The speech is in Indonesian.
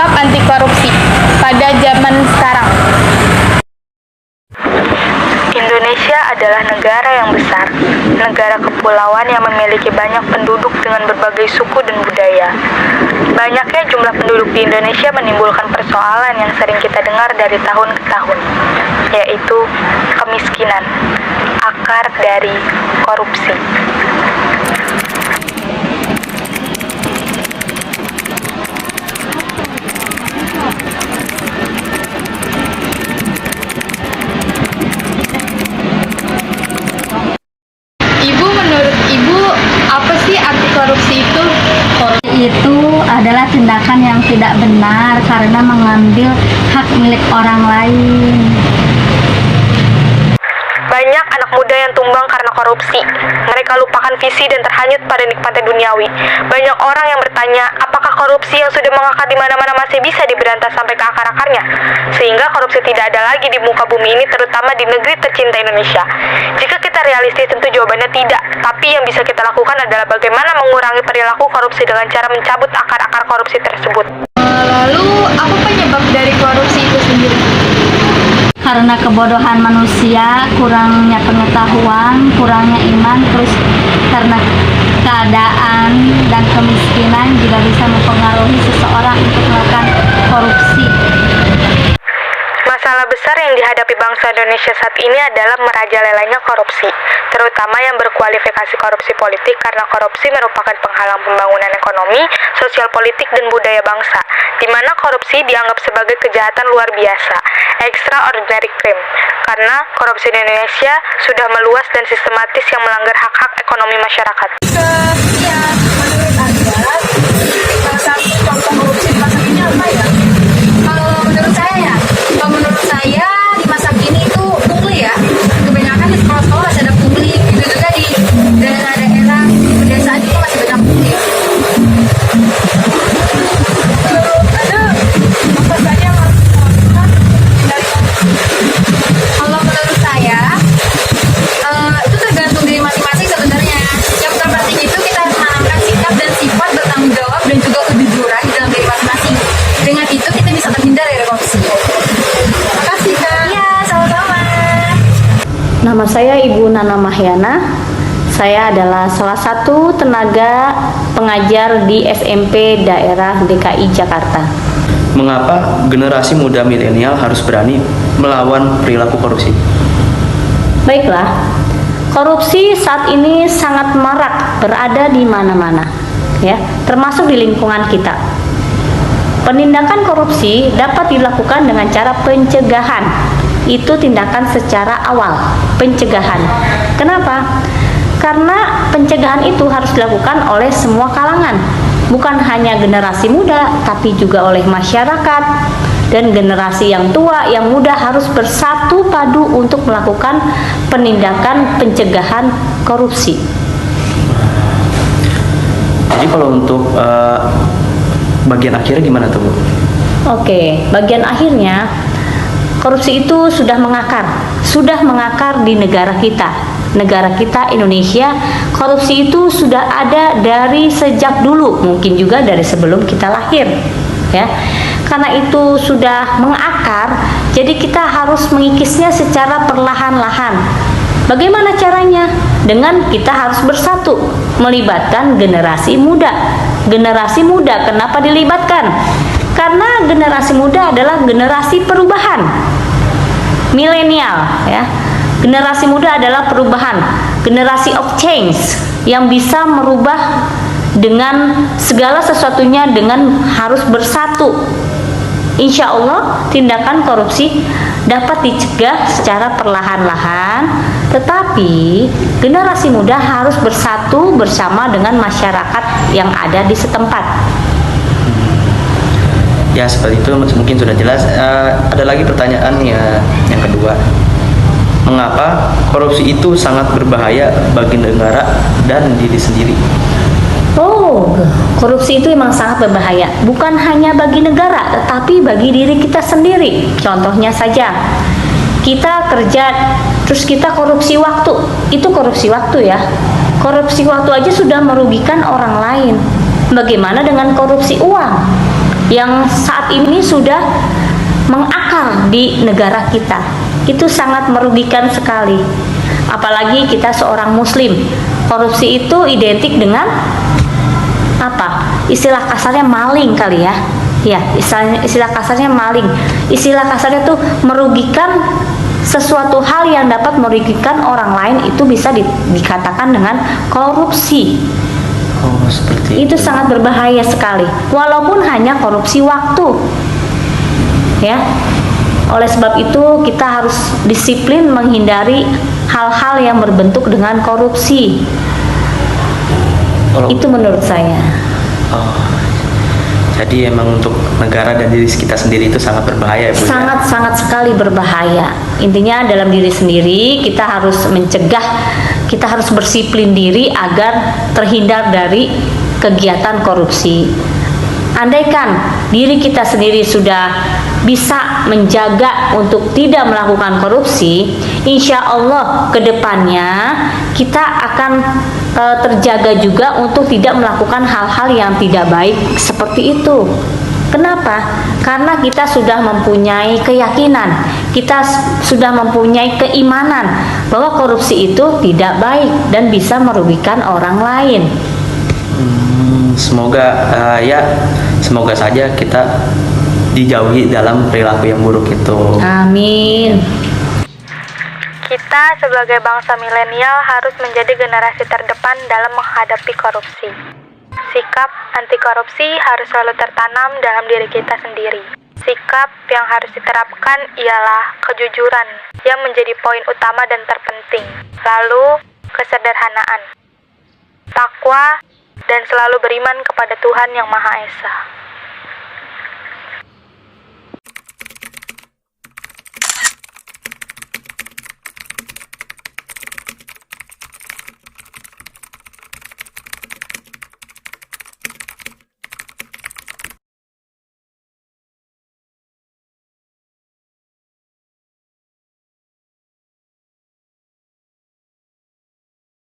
sikap anti korupsi pada zaman sekarang. Indonesia adalah negara yang besar, negara kepulauan yang memiliki banyak penduduk dengan berbagai suku dan budaya. Banyaknya jumlah penduduk di Indonesia menimbulkan persoalan yang sering kita dengar dari tahun ke tahun, yaitu kemiskinan, akar dari korupsi. Ibu, menurut Ibu, apa sih anti korupsi itu? Korupsi itu adalah tindakan yang tidak benar karena mengambil hak milik orang lain. Banyak anak muda yang tumbang karena korupsi. Mereka lupakan visi dan terhanyut pada nikmatnya duniawi. Banyak orang yang bertanya, apakah korupsi yang sudah mengakar di mana-mana masih bisa diberantas sampai ke akar-akarnya? Sehingga korupsi tidak ada lagi di muka bumi ini, terutama di negeri tercinta Indonesia. Jika kita realistis, tentu jawabannya tidak. Tapi yang bisa kita lakukan adalah bagaimana mengurangi perilaku korupsi dengan cara mencabut akar-akar korupsi tersebut. Lalu, apa penyebab dari korupsi itu sendiri? Karena kebodohan manusia, kurangnya pengetahuan, kurangnya iman, terus karena keadaan dan kemiskinan juga bisa mempengaruhi seseorang untuk melakukan korupsi. Masalah besar yang dihadapi bangsa Indonesia saat ini adalah merajalelanya korupsi, terutama yang berkualifikasi korupsi politik, karena korupsi merupakan penghalang pembangunan ekonomi, sosial politik, dan budaya bangsa, di mana korupsi dianggap sebagai kejahatan luar biasa, extraordinary crime, karena korupsi di Indonesia sudah meluas dan sistematis yang melanggar hak-hak ekonomi masyarakat. Salah satu contoh korupsi di masa kini apa ya? Kalau menurut saya di masa kini itu pungli ya. Kebanyakan di sekolah-sekolah masih ada pungli. Itu juga di daerah-daerah pedesaan itu masih banyak pungli. Menurut Anda, apa saja yang harus dilakukan dari kalau menurut saya itu tergantung dari masing-masing sebenarnya. Yang terpenting itu kita harus menanamkan sikap dan sifat bertanggung jawab dan juga kejujuran di dalam diri masing-masing. Dengan itu kita bisa terhindar dari korupsi. Terima kasih Kak. Iya, sama-sama. Nama saya Ibu Nana Mahyana. Saya adalah salah satu tenaga pengajar di SMP daerah DKI Jakarta. Mengapa generasi muda milenial harus berani melawan perilaku korupsi? Baiklah, korupsi saat ini sangat marak berada di mana-mana, ya, termasuk di lingkungan kita. Penindakan korupsi dapat dilakukan dengan cara pencegahan. Itu tindakan secara awal, pencegahan. Kenapa? Karena pencegahan itu harus dilakukan oleh semua kalangan, bukan hanya generasi muda, tapi juga oleh masyarakat dan generasi yang tua, yang muda harus bersatu padu untuk melakukan penindakan pencegahan korupsi. Jadi kalau untuk bagian akhirnya gimana tuh, Bu? Oke, bagian akhirnya korupsi itu sudah mengakar di negara kita Indonesia. Korupsi itu sudah ada dari sejak dulu, mungkin juga dari sebelum kita lahir, ya. Karena itu sudah mengakar, jadi kita harus mengikisnya secara perlahan-lahan. Bagaimana caranya? Dengan kita harus bersatu, melibatkan generasi muda. Generasi muda kenapa dilibatkan? Karena generasi muda adalah generasi perubahan. Milenial, ya. Generasi muda adalah perubahan, generasi of change yang bisa merubah dengan segala sesuatunya dengan harus bersatu. Insya Allah tindakan korupsi dapat dicegah secara perlahan-lahan, tetapi generasi muda harus bersatu bersama dengan masyarakat yang ada di setempat. Ya seperti itu mungkin sudah jelas. Ada lagi pertanyaan ya, yang kedua. Mengapa korupsi itu sangat berbahaya bagi negara dan diri sendiri? Oh, korupsi itu memang sangat berbahaya, bukan hanya bagi negara, tetapi bagi diri kita sendiri. Contohnya saja, kita kerja, terus kita korupsi waktu. Itu korupsi waktu ya. Korupsi waktu aja sudah merugikan orang lain. Bagaimana dengan korupsi uang? yang saat ini sudah mengakar di negara kita. Itu sangat merugikan sekali. Apalagi kita seorang muslim. Korupsi itu identik dengan apa? Istilah kasarnya maling kali ya. Ya, istilah kasarnya maling. Istilah kasarnya tuh merugikan sesuatu hal yang dapat merugikan orang lain, itu bisa dikatakan dengan korupsi. Oh, seperti Itu sangat berbahaya sekali. Walaupun hanya korupsi waktu. Ya. Oleh sebab itu kita harus disiplin menghindari hal-hal yang berbentuk dengan korupsi. Itu menurut saya. Oh, jadi emang untuk negara dan diri kita sendiri itu sangat berbahaya ya, Bu? Sangat-sangat sekali berbahaya. Intinya dalam diri sendiri kita harus mencegah, kita harus berdisiplin diri agar terhindar dari kegiatan korupsi. Andaikan diri kita sendiri sudah bisa menjaga untuk tidak melakukan korupsi, insya Allah ke depannya kita akan terjaga juga untuk tidak melakukan hal-hal yang tidak baik seperti itu. Kenapa? Karena kita sudah mempunyai keyakinan, kita sudah mempunyai keimanan bahwa korupsi itu tidak baik dan bisa merugikan orang lain. Semoga semoga saja kita dijauhi dalam perilaku yang buruk itu. Amin. Kita sebagai bangsa milenial harus menjadi generasi terdepan dalam menghadapi korupsi. Sikap anti korupsi harus selalu tertanam dalam diri kita sendiri. Sikap yang harus diterapkan ialah kejujuran yang menjadi poin utama dan terpenting. Lalu, kesederhanaan, takwa, dan selalu beriman kepada Tuhan Yang Maha Esa.